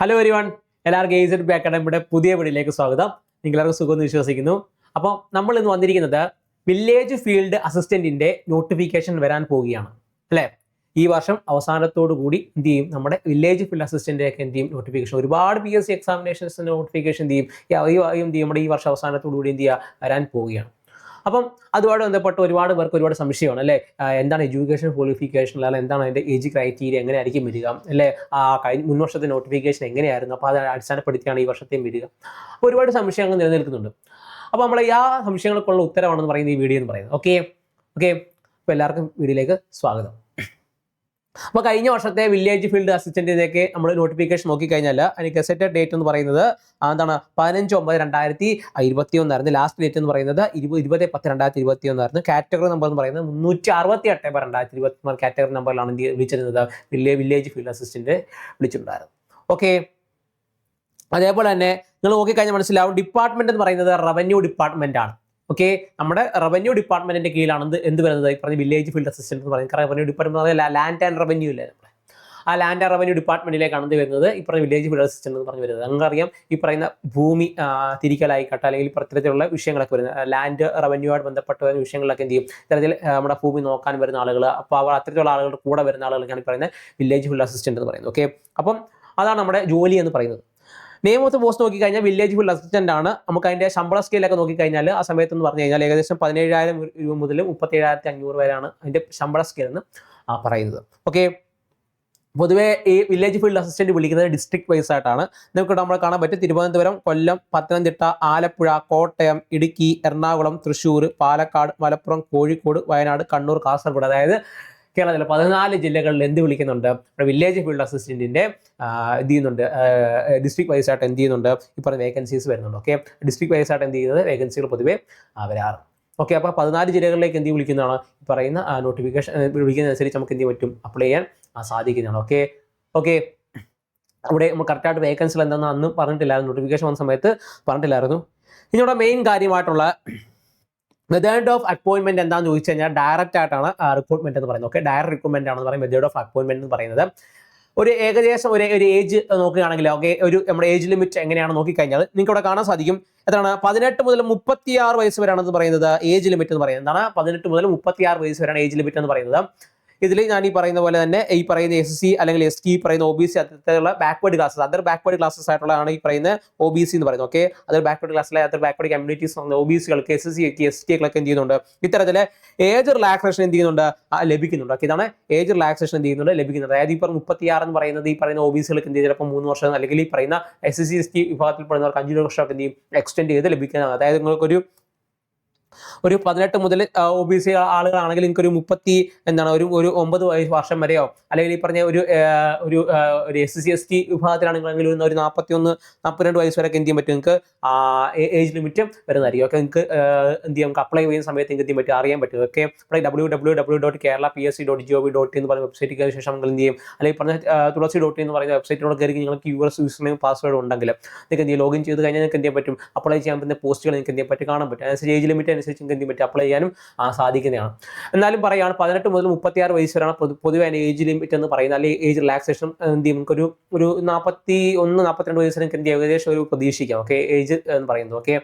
Hello everyone, എല്ലാവർക്കും AZB അക്കാഡമിയുടെ പുതിയ വീഡിയോയിലേക്ക് സ്വാഗതം. നിങ്ങളെല്ലാവർക്കും സുഖമെന്ന് വിശ്വസിക്കുന്നു. അപ്പോൾ നമ്മൾ ഇന്ന് വന്നിരിക്കുന്നത് വില്ലേജ് ഫീൽഡ് അസിസ്റ്റന്റിന്റെ നോട്ടിഫിക്കേഷൻ വരാൻ പോവുകയാണ് അല്ലേ. ഈ വർഷം അവസാനത്തോടു കൂടി എന്ത് ചെയ്യും, നമ്മുടെ വില്ലേജ് ഫീൽഡ് അസിസ്റ്റന്റ് ഒക്കെ എന്ത് ചെയ്യും നോട്ടിഫിക്കേഷൻ, ഒരുപാട് PSC എക്സാമിനേഷൻസിന്റെ നോട്ടിഫിക്കേഷൻ എന്ത് ചെയ്യും നമ്മുടെ ഈ വർഷം അവസാനത്തോടു കൂടി എന്ത് ചെയ്യുക വരാൻ പോവുകയാണ്. അപ്പം അതുമായിട്ട് ബന്ധപ്പെട്ട് ഒരുപാട് പേർക്ക് ഒരുപാട് സംശയമാണ് അല്ലേ. എന്താണ് എഡ്യൂക്കേഷൻ ക്വാളിഫിക്കേഷൻ, അല്ലെങ്കിൽ എന്താണ് അതിൻ്റെ ഏജ് ക്രൈറ്റീരിയ, എങ്ങനെയായിരിക്കും വരിക അല്ലേ, മുൻ വർഷത്തെ നോട്ടിഫിക്കേഷൻ എങ്ങനെയായിരുന്നു, അപ്പോൾ അത് അടിസ്ഥാനപ്പെടുത്തിയാണ് ഈ വർഷത്തെയും വരിക. അപ്പോൾ ഒരുപാട് സംശയങ്ങൾ നിലനിൽക്കുന്നുണ്ട്. അപ്പോൾ നമ്മൾ ആ സംശയങ്ങൾക്കുള്ള ഉത്തരവാണെന്ന് പറയുന്നത് ഈ വീഡിയോ എന്ന് പറയുന്നത്. ഓക്കെ, അപ്പോൾ എല്ലാവർക്കും വീഡിയോയിലേക്ക് സ്വാഗതം. അപ്പോൾ കഴിഞ്ഞ വർഷത്തെ വില്ലേജ് ഫീൽഡ് അസിസ്റ്റന്റിലേക്ക് നമ്മൾ നോട്ടിഫിക്കേഷൻ നോക്കിക്കഴിഞ്ഞാൽ അതിന് ഗസറ്റഡ് ഡേറ്റ് എന്ന് പറയുന്നത് എന്താണ് 15/9/2021 ആയിരുന്നു. ലാസ്റ്റ് ഡേറ്റ് എന്ന് പറയുന്നത് 20/10/2021 ആയിരുന്നു. കാറ്റഗറി നമ്പർ എന്ന് പറയുന്നത് 368/2021 കാറ്റഗറി നമ്പറിലാണ് വിളിച്ചിരുന്നത് വില്ലേജ് ഫീൽഡ് അസിസ്റ്റന്റ് വിളിച്ചിട്ടുണ്ടായിരുന്നു. ഓക്കെ, അതേപോലെ തന്നെ നിങ്ങൾ നോക്കിക്കഴിഞ്ഞാൽ മനസ്സിലാവും ഡിപ്പാർട്ട്മെന്റ് എന്ന് പറയുന്നത് റവന്യൂ ഡിപ്പാർട്ട്മെന്റ് ആണ്. ഓക്കെ, നമ്മുടെ റവന്യൂ ഡിപ്പാർട്ട്മെന്റിന്റെ കീഴിലാണ് എന്ത് വരുന്നത്, ഈ പറഞ്ഞ വില്ലേജ് ഫീൽഡ് അസിസ്റ്റന്റ് എന്ന് പറയുന്നത്. Revenue department land and revenue ഇല്ലേ, നമ്മുടെ ആ ലാൻഡ് ആൻഡ് റവന്യൂ ഡിപ്പാർട്ട്മെന്റിലേക്കാണ് എന്ത് വരുന്നത്, ഈ പറഞ്ഞ വില്ലേജ് ഫീൽഡ് അസിസ്റ്റന്റ് എന്ന് പറഞ്ഞു വരുന്നത്. നമുക്കറിയാം ഈ പറയുന്ന ഭൂമി തിരിക്കലായിക്കട്ടെ അല്ലെങ്കിൽ ഇത്തരത്തിലുള്ള വിഷയങ്ങളൊക്കെ വരുന്നത് ലാൻഡ് റവന്യൂ ആയിട്ട് ബന്ധപ്പെട്ട വിഷയങ്ങളിലൊക്കെ എന്ത് ചെയ്യും, ഇത്തരത്തിൽ നമ്മുടെ ഭൂമി നോക്കാൻ വരുന്ന ആളുകൾ, അപ്പോൾ അവർ അത്തരത്തിലുള്ള ആളുകളുടെ കൂടെ വരുന്ന ആളുകൾക്കാണ് ഈ പറയുന്നത് വില്ലേജ് ഫീൽഡ് അസിസ്റ്റന്റ് എന്ന് പറയുന്നത്. ഓക്കെ, അപ്പം അതാണ് നമ്മുടെ ജോലി എന്ന് പറയുന്നത്. നെയിം ഓഫ് ദ പോസ്റ്റ് നോക്കിക്കഴിഞ്ഞാൽ വില്ലേജ് ഫീൽഡ് അസിസ്റ്റന്റ് ആണ്. നമുക്ക് അതിന്റെ ശമ്പള സ്കെയിലൊക്കെ നോക്കിക്കഴിഞ്ഞാൽ ആ സമയത്ത് എന്ന് പറഞ്ഞു കഴിഞ്ഞാൽ ഏകദേശം 17,000 രൂപ മുതൽ 37,500 വരെയാണ് അതിന്റെ ശമ്പള സ്കെയിൽ എന്ന് പറയുന്നത്. ഓക്കെ, പൊതുവെ ഈ വില്ലേജ് ഫീൽഡ് അസിസ്റ്റന്റ് വിളിക്കുന്നത് ഡിസ്ട്രിക്ട് വൈസ് ആയിട്ടാണ്. നമുക്ക് നമ്മൾ കാണാൻ പറ്റും തിരുവനന്തപുരം, കൊല്ലം, പത്തനംതിട്ട, ആലപ്പുഴ, കോട്ടയം, ഇടുക്കി, എറണാകുളം, തൃശ്ശൂർ, പാലക്കാട്, മലപ്പുറം, കോഴിക്കോട്, വയനാട്, കണ്ണൂർ, കാസർഗോഡ്, അതായത് കേരളത്തിലെ 14 ജില്ലകളിൽ എന്ത് വിളിക്കുന്നുണ്ട്, വില്ലേജ് ഫീൽഡ് അസിസ്റ്റന്റിന്റെ എന്ത് ചെയ്യുന്നുണ്ട്, ഡിസ്ട്രിക്ട് വൈസ് ആയിട്ട് എന്ത് ചെയ്യുന്നുണ്ട്, ഈ പറഞ്ഞ വേക്കൻസീസ് വരുന്നുണ്ട്. ഓക്കെ, ഡിസ്ട്രിക്ട് വൈസ് ആയിട്ട് എന്ത് ചെയ്യുന്നത് വേക്കൻസികൾ പൊതുവെ വരാറ്. ഓക്കെ, അപ്പോൾ 14 ജില്ലകളിലേക്ക് എന്ത് വിളിക്കുന്നതാണ് ഈ പറയുന്ന നോട്ടിഫിക്കേഷൻ വിളിക്കുന്നതനുസരിച്ച് നമുക്ക് എന്ത് ചെയ്യാൻ പറ്റും, അപ്ലൈ ചെയ്യാൻ സാധിക്കുന്നതാണ്. ഓക്കെ, അവിടെ നമ്മൾ കറക്റ്റായിട്ട് വേക്കൻസികൾ എന്താണെന്ന് അന്ന് പറഞ്ഞിട്ടില്ലായിരുന്നു, നോട്ടിഫിക്കേഷൻ വന്ന സമയത്ത് പറഞ്ഞിട്ടില്ലായിരുന്നു. ഇനി ഇവിടെ മെയിൻ കാര്യമായിട്ടുള്ള മെത്തേഡ് ഓഫ് അപ്പോയിൻമെന്റ് എന്താണെന്ന് ചോദിച്ചു കഴിഞ്ഞാൽ ഡയറക്റ്റ് ആയിട്ടാണ് റിക്രൂട്ട്മെന്റ് എന്ന് പറയുന്നത്. ഓക്കെ, ഡയറക്റ്റ് റിക്രൂട്ട്മെന്റ് ആണെന്ന് പറയും മെത്തേഡ് ഓഫ് അപ്പോയിൻമെന്റ് എന്ന് പറയുന്നത്. ഒരു ഏകദേശം ഒരു ഏജ് നോക്കുകയാണെങ്കിൽ ഓക്കെ, നമ്മുടെ ഏജ് ലിമിറ്റ് എങ്ങനെയാണെന്ന് നോക്കിക്കഴിഞ്ഞാൽ നിങ്ങൾക്ക് ഇവിടെ കാണാൻ സാധിക്കും. എത്രയാണ്, 18 മുതൽ 36 വയസ്സ് വരെയാണെന്ന് പറയുന്നത് ഏജ് ലിമിറ്റ് എന്ന് പറയുന്നത്. എന്താണ്, 18 മുതൽ 36 വയസ്സ് വരെയാണ് ഏജ് ലിമിറ്റ് എന്ന് പറയുന്നത്. ഇതിൽ ഞാൻ ഈ പറയുന്ന പോലെ തന്നെ ഈ പറയുന്ന SC അല്ലെങ്കിൽ ST, പറയുന്ന OBC, അത്തരത്തിലുള്ള backward classes, other backward classes ആയിട്ടുള്ളതാണ് ഈ പറയുന്ന OBC എന്ന് പറയുന്നത്. ഓക്കെ, അതർ ബാക്ക്വേർഡ് ക്ലാസ്സിലെ അതർ ബാക്ക്വേർഡ് കമ്മ്യൂണിറ്റീസ് OBCകൾക്ക് SC, ST കളൊക്കെ എന്ത് ചെയ്യുന്നുണ്ട്, ഇത്തരത്തിലെ ഏജ് റിലാക്സേഷൻ എന്ത് ചെയ്യുന്നുണ്ട്, ലഭിക്കുന്നുണ്ട്. ഓക്കെ, ഇതാണ് ഏജ് റിലാക്സേഷൻ എന്ത് ചെയ്യുന്നുണ്ട്, ലഭിക്കുന്നുണ്ട്. അതായത് ഈ 36 എന്ന് പറയുന്നത് ഈ പറയുന്ന OBCകൾക്ക് എന്ത് ചെയ്യും, ചിലപ്പോൾ 3 വർഷം അല്ലെങ്കിൽ ഈ പറയുന്ന SC, ST വിഭാഗത്തിൽപ്പെടുന്നവർക്ക് 5 വർഷമൊക്കെ എന്ത് ചെയ്യും എക്സ്റ്റെൻഡ് ചെയ്ത് ലഭിക്കുന്നതാണ്. അതായത് നിങ്ങൾക്കൊരു 18 മുതൽ OBC ആളുകളാണെങ്കിൽ നിങ്ങൾക്ക് ഒരു 9 വർഷം വരെയോ, അല്ലെങ്കിൽ ഈ പറഞ്ഞ ഒരു SC, ST വിഭാഗത്തിലാണെങ്കിൽ ഒരു 41-42 വയസ്സ് വരെ എന്ത് ചെയ്യാൻ പറ്റും, നിങ്ങൾക്ക് ഏജ് ലിമിറ്റ് വരുന്നതായിരിക്കും. ഓക്കെ, നിങ്ങൾക്ക് എന്ത് ചെയ്യാം, അപ്ലൈ ചെയ്യുന്ന സമയത്ത് നിങ്ങൾക്ക് എന്ത് ചെയ്യാൻ അറിയാൻ പറ്റും. ഓക്കെ, www.kerala.psc.gov.in എന്ന് പറയുന്ന വെബ്സൈറ്റിൽ കയറിയ ശേഷം നിങ്ങൾ എന്ത് ചെയ്യും, അല്ലെങ്കിൽ പറഞ്ഞ tulasi.in എന്ന് പറയുന്ന വെബ്സൈറ്റിനോട് കയറി നിങ്ങൾക്ക് യൂസർനെയിം പാസ്വേഡ് ഉണ്ടെങ്കിൽ നിങ്ങൾക്ക് എന്ത് ചെയ്യും, ലോഗിൻ ചെയ്ത് കഴിഞ്ഞാൽ നിങ്ങൾക്ക് എന്ത് ചെയ്യാൻ പറ്റും, അപ്ലൈ ചെയ്യാൻ പറ്റുന്ന പോസ്റ്റുകൾ നിങ്ങൾക്ക് എന്ത് ചെയ്യാൻ പറ്റും, കാണാൻ പറ്റും. അതിനനുസരിച്ച് ഏജ് ലിമിറ്റ് അനുസരിച്ച് നിങ്ങൾക്ക് എന്ത് പറ്റും, അപ്ലൈ ചെയ്യാനും സാധിക്കുന്നതാണ്. എന്നാലും പറയുകയാണ് 18 മുതൽ 36 വയസ്സ് വരെയാണ് പൊതുവെ അതിന്റെ ഏജ് ലിമിറ്റ് എന്ന് പറയുന്നത്. അല്ലെങ്കിൽ ഏജ് റിലാക്സേഷൻ എന്ത് ചെയ്യും, നമുക്ക് ഒരു 41-42 വയസ്സിന് നിങ്ങൾക്ക് എന്ത് ഏകദേശം ഒരു പ്രതീക്ഷിക്കാം. ഓക്കെ, ഏജ് എന്ന് പറയുന്നത്.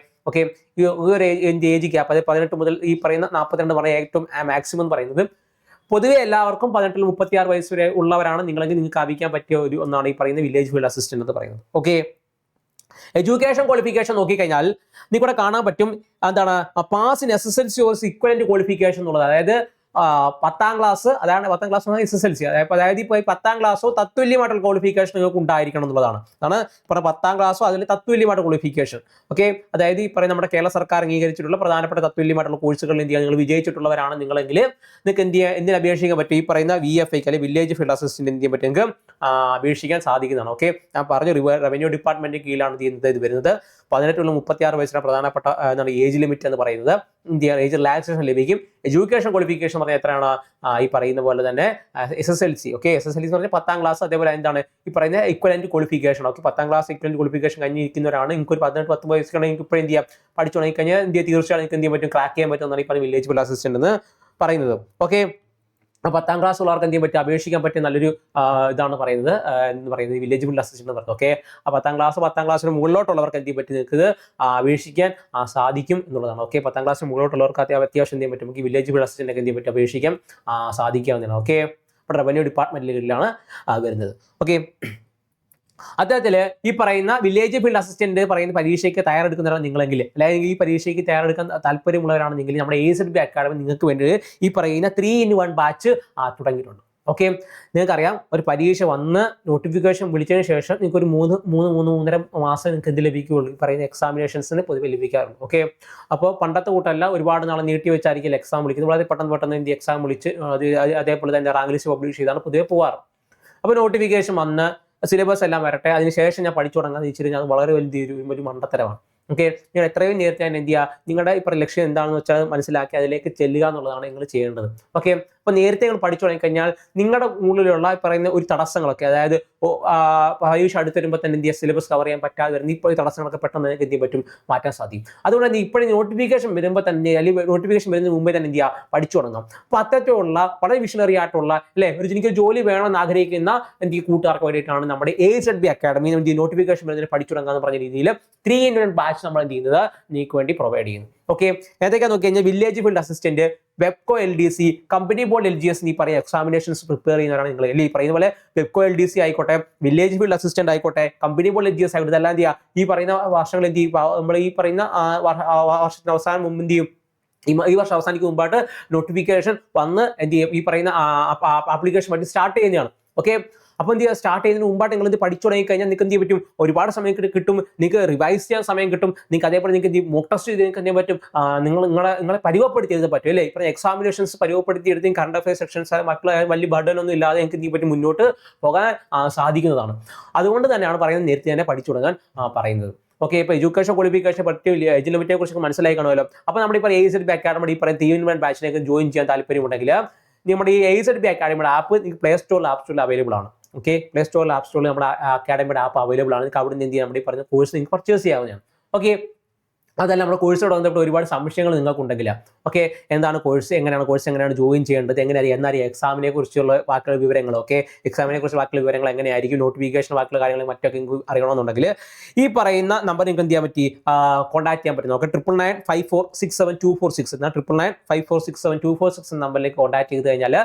ഓക്കെ, ഈ ഒരു ഏജ് ഗ്യാപ്പ്, അതായത് 18 മുതൽ ഈ പറയുന്ന 42 പറയുന്ന ഏറ്റവും മാക്സിമം എന്ന് പറയുന്നത് പൊതുവെ എല്ലാവർക്കും 18 മുതൽ 36 വയസ്സ് വരെ ഉള്ളവരാണ് നിങ്ങളെങ്കിൽ നിങ്ങൾക്ക് ആവശ്യം പറ്റിയ ഒന്നാണ് ഈ പറയുന്ന വില്ലേജ് ഫീൽഡ് അസിസ്റ്റന്റ് എന്ന് പറയുന്നത്. ഓക്കെ, എഡ്യൂക്കേഷൻ ക്വാളിഫിക്കേഷൻ നോക്കിക്കഴിഞ്ഞാൽ നിങ്ങൾക്ക് ഇവിടെ കാണാൻ പറ്റും എന്താണ്, pass in SSLC or equivalent qualification എന്നുള്ളത്. അതായത് 10ാം ക്ലാസ്, അതാണ് 10ാം ക്ലാസ് SSLC, അതായത് ഇപ്പോൾ 10ാം ക്ലാസ്സോ തത്തുല്യമായിട്ടുള്ള ക്വാളിഫിക്കേഷൻ നിങ്ങൾക്ക് ഉണ്ടായിരിക്കണം എന്നുള്ളതാണ്. അതാണ് പറഞ്ഞ 10ാം ക്ലാസ്സോ അതിൽ തത്തുല്യമായിട്ടുള്ള ക്വാളിഫിക്കേഷൻ. ഓക്കെ, അതായത് ഈ പറയുന്ന നമ്മുടെ കേരള സർക്കാർ അംഗീകരിച്ചിട്ടുള്ള പ്രധാനപ്പെട്ട തത്തുല്യമായിട്ടുള്ള കോഴ്സുകളിൽ എന്ത് ചെയ്യുക, നിങ്ങൾ വിജയിച്ചിട്ടുള്ളവരാണ് നിങ്ങളെങ്കിൽ നിങ്ങൾക്ക് എന്തിന് അപേക്ഷിക്കാൻ പറ്റും, ഈ പറയുന്ന VFAക്ക് അല്ലെങ്കിൽ വില്ലേജ് ഫീൽഡ് അസിസ്റ്റന്റ് എന്ത് ചെയ്യാൻ പറ്റും, നിങ്ങൾക്ക് അപേക്ഷിക്കാൻ സാധിക്കുന്നതാണ്. ഓക്കെ, ഞാൻ പറഞ്ഞു റവന്യൂ ഡിപ്പാർട്ട്മെന്റ് കീഴിലാണ് ഇത് വരുന്നത്. 18 മുതൽ 36 വയസ്സിന് പ്രധാനപ്പെട്ട എന്താണ് ഏജ് ലിമിറ്റ് എന്ന് പറയുന്നത്. ഏജ് റിലാക്സേഷൻ ലഭിക്കും. എഡ്യൂക്കേഷൻ ക്വാളിഫിക്കേഷൻ പറഞ്ഞാൽ എത്രയാണ്, ഈ പറയുന്ന പോലെ തന്നെ SSLC. ഓക്കെ, SSLC എന്ന് പറഞ്ഞാൽ 10ാം ക്ലാസ്, അതേപോലെ എന്താണ് ഈ പറയുന്ന ഇക്വലന്റ് ക്വാളിഫിക്കേഷൻ. ഓക്കെ, 10ാം ക്ലാസ് ഇക്വലന്റ് ക്വാളിഫിക്കേഷൻ കഴിഞ്ഞിരിക്കുന്നവരാണ്. നിങ്ങൾക്ക് ഒരു 18-19 വയസ്സാണെങ്കിൽ നിങ്ങൾക്ക് ഇപ്പോൾ എന്ത് ചെയ്യാം, പഠിച്ചു തുടങ്ങി കഴിഞ്ഞാൽ തീർച്ചയായും നിങ്ങൾക്ക് എന്ത് ചെയ്യാൻ പറ്റും, ക്രാക്ക് ചെയ്യാൻ പറ്റും എന്നാണ് ഈ പറയുന്ന വില്ലേജ് ഫീൽഡ് അസിസ്റ്റന്റ് എന്ന് പറയുന്നത്. ഓക്കെ, 10ാം ക്ലാസ് ഉള്ളവർക്ക് എന്ത് ചെയ്യാൻ പറ്റും, അപേക്ഷിക്കാൻ പറ്റിയ നല്ലൊരു ഇതാണ് പറയുന്നത് എന്ന് പറയുന്നത് വില്ലേജ് ഫീൽഡ് അസിസ്റ്റന്റ് എന്ന് പറയുന്നത്. ഓക്കെ, ആ 10ാം ക്ലാസ്സിന് മുകളിലോട്ടുള്ളവർക്ക് എന്ത് ചെയ്യാൻ പറ്റും, നിങ്ങൾക്ക് അപേക്ഷിക്കാൻ സാധിക്കും എന്നുള്ളതാണ്. ഓക്കെ, 10ാം ക്ലാസ്സിന് മുകളിലോട്ടുള്ളവർക്ക് അത്യാവശ്യം എന്ത് ചെയ്യാൻ പറ്റും, നമുക്ക് വില്ലേജ് ഫീൽഡ് അസിസ്റ്റന്റ് ഒക്കെ എന്ത് ചെയ്യാൻ പറ്റും, അപേക്ഷിക്കാൻ സാധിക്കാവുന്നതാണ്. ഓക്കെ, അപ്പോൾ റവന്യൂ ഡിപ്പാർട്ട്മെന്റിലാണ് വരുന്നത്. ഓക്കെ, അദ്ദേഹത്തിൽ ഈ പറയുന്ന വില്ലേജ് ഫീൽഡ് അസിസ്റ്റന്റ് പറയുന്ന പരീക്ഷയ്ക്ക് തയ്യാറെടുക്കുന്നവരാണ് നിങ്ങളെങ്കിൽ, അല്ലെങ്കിൽ ഈ പരീക്ഷയ്ക്ക് തയ്യാറെടുക്കാൻ താല്പര്യമുള്ളവരാണെന്നെങ്കിൽ നമ്മുടെ AZB അക്കാഡമി നിങ്ങൾക്ക് വേണ്ടി ഈ പറയുന്ന 3-in-1 ബാച്ച് തുടങ്ങിയിട്ടുണ്ട്. ഓക്കെ, നിങ്ങൾക്കറിയാം ഒരു പരീക്ഷ വന്ന് നോട്ടിഫിക്കേഷൻ വിളിച്ചതിന് ശേഷം നിങ്ങൾക്ക് ഒരു 3-3.5 മാസം നിങ്ങൾക്ക് എന്ത് ലഭിക്കുകയുള്ളൂ, ഈ പറയുന്ന എക്സാമിനേഷൻസിന് പൊതുവെ ലഭിക്കാറുണ്ട്. ഓക്കെ, അപ്പോൾ പണ്ടത്തെ കൂട്ടല്ല ഒരുപാട് നാളെ നീട്ടി വെച്ചായിരിക്കും എക്സാം വിളിക്കുന്നത്. വളരെ പെട്ടെന്ന് എന്ത് എക്സാം വിളിച്ച് അതേപോലെ തന്നെ റാങ്ക് ലിസ്റ്റ് പബ്ലിഷ് ചെയ്താണ് പൊതുവെ പോകാറ്. അപ്പോൾ നോട്ടിഫിക്കേഷൻ വന്ന് സിലബസ് എല്ലാം വരട്ടെ, അതിനുശേഷം ഞാൻ പഠിച്ചു തുടങ്ങാന്ന് വെച്ച് കഴിഞ്ഞാൽ അത് വളരെ വലിയൊരു മണ്ടത്തരമാണ്. ഓക്കെ, നിങ്ങൾ എത്രയും നേരത്തെ തന്നെ എന്ത് ചെയ്യുക, നിങ്ങളുടെ ഇപ്പോൾ ലക്ഷ്യം എന്താണെന്ന് വെച്ചാൽ മനസ്സിലാക്കി അതിലേക്ക് ചെല്ലുക എന്നുള്ളതാണ് നിങ്ങൾ ചെയ്യേണ്ടത്. ഓക്കെ, അപ്പോൾ നേരത്തെ നിങ്ങൾ പഠിച്ചു തുടങ്ങിക്കഴിഞ്ഞാൽ നിങ്ങളുടെ ഉള്ളിലുള്ള പറയുന്ന ഒരു തടസ്സങ്ങളൊക്കെ, അതായത് പരീക്ഷ അടുത്ത് വരുമ്പോൾ തന്നെ എന്ത് ചെയ്യുക, സിലബസ് കവർ ചെയ്യാൻ പറ്റാതെ വരുന്ന ഇപ്പോൾ ഈ തടസ്സങ്ങളൊക്കെ പെട്ടെന്ന് എന്ത് ചെയ്യാൻ പറ്റും, മാറ്റാൻ സാധിക്കും. അതുകൊണ്ട് തന്നെ ഇപ്പോഴും നോട്ടിഫിക്കേഷൻ വരുമ്പോൾ തന്നെ, അല്ലെങ്കിൽ നോട്ടിഫിക്കേഷൻ വരുന്നതിന് മുമ്പേ തന്നെ എന്ത് ചെയ്യുക, പഠിച്ചു തുടങ്ങാം. അപ്പോൾ അത്തരത്തിലുള്ള വളരെ വിഷണറി ആയിട്ടുള്ള അല്ലേ എനിക്ക് ജോലി വേണമെന്ന് ആഗ്രഹിക്കുന്ന എന്ത് കൂട്ടുകാർക്ക് വേണ്ടിയിട്ടാണ് നമ്മുടെ AZB അക്കാഡമി നോട്ടിഫിക്കേഷൻ വരുന്നതിന് പഠിച്ചു തുടങ്ങാന്ന് പറഞ്ഞ രീതിയിൽ 3-in-1 ബാച്ച് നമ്മൾ എന്ത് ചെയ്യുന്നത് നിങ്ങൾക്ക് വേണ്ടി പ്രൊവൈഡ് ചെയ്യുന്നു. ഓക്കെ, ഏതൊക്കെ നോക്കി കഴിഞ്ഞാൽ village field assistant, വെബ്കോ LDC, company board LGS ഈ പറയുന്ന എക്സാമിനേഷൻസ് പ്രിപ്പയർ ചെയ്യുന്നവരാണ് നിങ്ങൾ. അല്ലേ ഈ പറയുന്ന പോലെ വെബ്കോ LDC ആയിക്കോട്ടെ, വില്ലേജ് ഫീൽഡ് അസിസ്റ്റന്റ് ആയിക്കോട്ടെ, കമ്പനി ബോർഡ് LGS ആയിക്കോട്ടെ, ഇതെല്ലാം എന്ത് ചെയ്യുക, ഈ പറയുന്ന വർഷങ്ങൾ എന്ത് ചെയ്യും, നമ്മൾ ഈ പറയുന്ന വർഷത്തിന് അവസാനം മുമ്പ് എന്ത് ചെയ്യും, ഈ വർഷം അവസാനിക്ക് മുമ്പായിട്ട് നോട്ടിഫിക്കേഷൻ വന്ന് എന്ത് ചെയ്യും, ഈ പറയുന്ന ആപ്ലിക്കേഷൻ വേണ്ടി സ്റ്റാർട്ട് ചെയ്യുന്നതാണ്. ഓക്കെ, അപ്പോൾ എന്ത് ചെയ്യുക, സ്റ്റാർട്ട് ചെയ്യുന്നതിന് മുമ്പായിട്ട് നിങ്ങൾ ഇത് പഠിച്ചു തുടങ്ങി കഴിഞ്ഞാൽ നിങ്ങൾക്ക് എന്ത് ചെയ്യാൻ പറ്റും, ഒരുപാട് സമയം കിട്ടും, നിങ്ങൾക്ക് റിവൈസ് ചെയ്യാൻ സമയം കിട്ടും, നിങ്ങൾക്ക് അതേപോലെ നിങ്ങൾക്ക് മോക്ക് ടെസ്റ്റ് ചെയ്ത് നിങ്ങൾക്ക് എന്ത് ചെയ്യാൻ പറ്റും, നിങ്ങളെ പരിവപ്പെടുത്തി എഴുതാൻ പറ്റും. അല്ലേ, ഇപ്പോൾ എക്സാമിനേഷൻസ് പരിവപ്പെടുത്തി എടുത്ത് കറണ്ട് അഫയർ സെക്ഷൻസ് മക്കളെ വലിയ ബർഡൻ ഒന്നും ഇല്ലാതെ നിങ്ങൾക്ക് എന്ത് ചെയ്യാൻ പറ്റും, മുന്നോട്ട് പോകാൻ സാധിക്കുന്നതാണ്. അതുകൊണ്ട് തന്നെയാണ് പറയുന്നത് നേരത്തെ തന്നെ പഠിച്ചു തുടങ്ങാൻ പറയുന്നത്. ഓക്കെ, ഇപ്പോൾ എഡ്യൂക്കേഷൻ ക്വാളിഫിക്കേഷൻ പറ്റിയ ഏജ് ലിമിറ്റിനെ കുറിച്ച് മനസ്സിലായി കാണുമല്ലോ. അപ്പോൾ നമ്മുടെ ഇപ്പോൾ AZB അക്കാഡമി ഈ പറയുന്ന 3-in-1 ബാച്ചിലേക്ക് ജോയിൻ ചെയ്യാൻ താല്പര്യമുണ്ടെങ്കിൽ നമ്മുടെ ഈ AZB അക്കാഡമിയുടെ ആപ്പ് നിങ്ങൾക്ക് പ്ലേ സ്റ്റോറിൽ ആപ്പ് സ്റ്റോറിൽ അവൈലബിൾ ആണ്. ഓക്കെ, പ്ലേ സ്റ്റോറിൽ ആപ്പ് സ്റ്റോറിൽ നമ്മുടെ അക്കാഡമിയുടെ ആപ്പ് അവൈലബിൾ ആണ്. നിങ്ങൾക്ക് അവിടെ നിന്ന് എന്ത് ചെയ്യാം, നമ്മുടെ ഈ പറഞ്ഞ കോഴ്സ് നിങ്ങൾക്ക് പർച്ചേസ് ചെയ്യാവുന്നതാണ്. ഓക്കെ, അതല്ല നമ്മുടെ കോഴ്സോട് ബന്ധപ്പെട്ട് ഒരുപാട് സംശയങ്ങൾ നിങ്ങൾക്കുണ്ടെങ്കിൽ ഓക്കെ, എന്താണ് കോഴ്സ്, എങ്ങനെയാണ് ജോയിൻ ചെയ്യേണ്ടത്, എന്നായിരിക്കും എക്സാമിനെ കുറിച്ചുള്ള ബാക്കിയുള്ള വിവരങ്ങൾ, ഓക്കെ എക്സാമിനെ കുറിച്ച് ബാക്കിയുള്ള വിവരങ്ങൾ എങ്ങനെയായിരിക്കും, നോട്ടിഫിക്കേഷൻ ബാക്കിയുള്ള കാര്യങ്ങൾ മറ്റൊക്കെ നിങ്ങൾക്ക് അറിയണമെന്നുണ്ടെങ്കിൽ ഈ പറയുന്ന നമ്പർ നിങ്ങൾക്ക് എന്ത് ചെയ്യാൻ പറ്റി, കോൺടാക്ട് ചെയ്യാൻ പറ്റും. ഓക്കെ, 9995467246 9995467246 നമ്പറിലേക്ക് കോൺടാക്ട് ചെയ്ത് കഴിഞ്ഞാൽ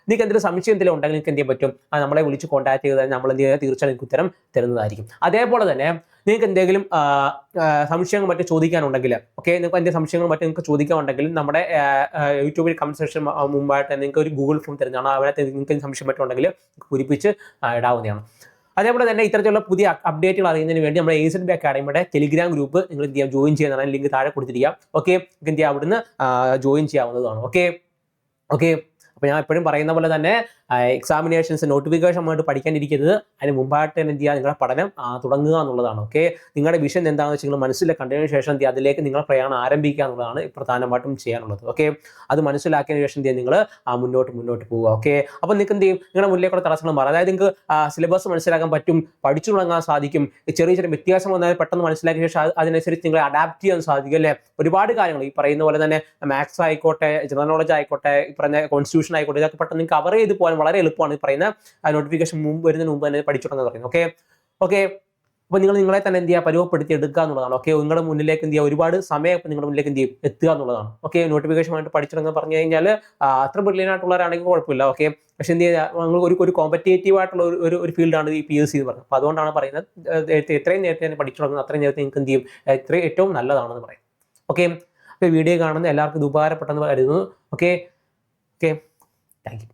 നിങ്ങൾക്ക് എന്തെങ്കിലും സംശയം എന്തെങ്കിലും ഉണ്ടെങ്കിൽ നിങ്ങൾക്ക് എന്ത് ചെയ്യാൻ പറ്റും, നമ്മളെ വിളിച്ച് കോൺടാക്ട് ചെയ്താൽ നമ്മൾ എന്ത് ചെയ്യുക, തീർച്ചയായും നിങ്ങൾക്ക് ഉത്തരം തരുന്നതായിരിക്കും. അതേപോലെ തന്നെ നിങ്ങൾക്ക് എന്തെങ്കിലും സംശയങ്ങൾ മറ്റും ചോദിക്കാനുണ്ടെങ്കിൽ ഓക്കെ, നിങ്ങൾക്ക് എന്തെങ്കിലും സംശയങ്ങൾ മറ്റും നിങ്ങൾക്ക് ചോദിക്കാനുണ്ടെങ്കിൽ നമ്മുടെ യൂട്യൂബിൽ കമന്റ് സെക്ഷൻ മുമ്പായിട്ട് നിങ്ങൾക്ക് ഒരു ഗൂഗിൾ ഫോം തരുന്നതാണ്. അതിനകത്ത് നിങ്ങൾക്ക് സംശയം മറ്റുണ്ടെങ്കിൽ പൂരിപ്പിച്ച് ഇടാവുന്നതാണ്. അതേപോലെ തന്നെ ഇത്തരത്തിലുള്ള പുതിയ അപ്ഡേറ്റുകൾ അറിയുന്നതിന് വേണ്ടി നമ്മുടെ AZB അക്കാഡമിയുടെ ടെലിഗ്രാം ഗ്രൂപ്പ് നിങ്ങൾ എന്ത് ചെയ്യാം, ജോയിൻ ചെയ്യുന്നതാണ്. ലിങ്ക് താഴെ കൊടുത്തിരിക്കുക. ഓക്കെ, നിങ്ങൾക്ക് എന്ത് ചെയ്യാം, അവിടുന്ന് ജോയിൻ ചെയ്യാവുന്നതാണ്. ഓക്കെ, അപ്പോൾ ഞാൻ എപ്പോഴും പറയുന്ന പോലെ തന്നെ എക്സാമിനേഷൻസ് നോട്ടിഫിക്കേഷൻ ആയിട്ട് പഠിക്കാനിരിക്കരുത്, അതിന് മുമ്പായിട്ട് തന്നെ എന്ത് ചെയ്യുക, നിങ്ങളുടെ പഠനം തുടങ്ങുക എന്നുള്ളതാണ്. ഓക്കെ, നിങ്ങളുടെ വിഷൻ എന്താണെന്ന് വെച്ചാൽ നിങ്ങൾ മനസ്സിൽ കണ്ടതിന് ശേഷം എന്ത് ചെയ്യുക, അതിലേക്ക് നിങ്ങൾ പ്രയാണം ആരംഭിക്കുക എന്നുള്ളതാണ് പ്രധാനമായിട്ടും ചെയ്യാനുള്ളത്. ഓക്കെ, അത് മനസ്സിലാക്കിയതിന് ശേഷം എന്ത് ചെയ്യുക, നിങ്ങൾ മുന്നോട്ട് പോവുക. ഓക്കെ, അപ്പോൾ നിങ്ങൾക്ക് എന്ത് ചെയ്യും, നിങ്ങളുടെ മുന്നിലേക്കുള്ള തടസ്സങ്ങൾ മാറും. അതായത് നിങ്ങൾക്ക് സിലബസ് മനസ്സിലാക്കാൻ പറ്റും, പഠിച്ചു തുടങ്ങാൻ സാധിക്കും, ചെറിയ വ്യത്യാസം വന്നാൽ പെട്ടെന്ന് മനസ്സിലാക്കിയ ശേഷം അതിനനുസരിച്ച് നിങ്ങൾ അഡാപ്റ്റ് ചെയ്യാൻ സാധിക്കും. അല്ലേ, ഒരുപാട് കാര്യങ്ങൾ ഈ പറയുന്ന പോലെ തന്നെ മാത്സ് ആയിക്കോട്ടെ, ജനറൽ നോളജ് ആയിക്കോട്ടെ, ഈ പറയുന്ന കോൺസ്റ്റിറ്റ്യൂഷൻ ആയിക്കോട്ടെ, ഇതൊക്കെ പെട്ടെന്ന് നിങ്ങൾക്ക് കവർ ചെയ്ത് പോകാൻ വളരെ എളുപ്പമാണ്. ഈ പറയുന്ന നോട്ടിഫിക്കേഷൻ വരുന്നതിന് മുമ്പ് തന്നെ പഠിച്ചു തുടങ്ങുന്നത് പറയുന്നത്. ഓക്കെ, അപ്പോൾ നിങ്ങളെ തന്നെ എന്ത് ചെയ്യുക, പരുവപ്പെടുത്തി എടുക്കുക എന്നുള്ളതാണ്. ഓക്കെ, നിങ്ങളുടെ മുന്നിലേക്ക് എന്ത് ചെയ്യുക, ഒരുപാട് സമയം നിങ്ങളുടെ മുന്നിലേക്ക് എന്ത് ചെയ്യും, എത്തുക എന്നുള്ളതാണ്. ഓക്കെ, നോട്ടിഫിക്കേഷനായിട്ട് പഠിച്ചു തുടങ്ങാൻ പറഞ്ഞു കഴിഞ്ഞാൽ അത്ര ബ്രില്യൻ്റായിട്ടുള്ളവരാണെങ്കിൽ കുഴപ്പമില്ല. ഓക്കെ, പക്ഷെ എന്ത് ചെയ്യുക, നിങ്ങൾ ഒരു കോമ്പറ്റേറ്റീവ് ആയിട്ടുള്ള ഒരു ഫീൽഡാണ് ഈ PSC എന്ന് പറയുന്നത്. അപ്പോൾ അതുകൊണ്ടാണ് പറയുന്നത് എത്രയും നേരത്തെ തന്നെ പഠിച്ചു തുടങ്ങുന്നത് അത്രയും നേരത്തെ നിങ്ങൾക്ക് എന്ത് ചെയ്യും, ഏറ്റവും നല്ലതാണെന്ന് പറയും. ഓക്കെ, അപ്പോൾ വീഡിയോ കാണുന്ന എല്ലാവർക്കും ഇത് ഉപകാരപ്പെട്ടെന്ന് കരുതുന്നു. Okay, thank you.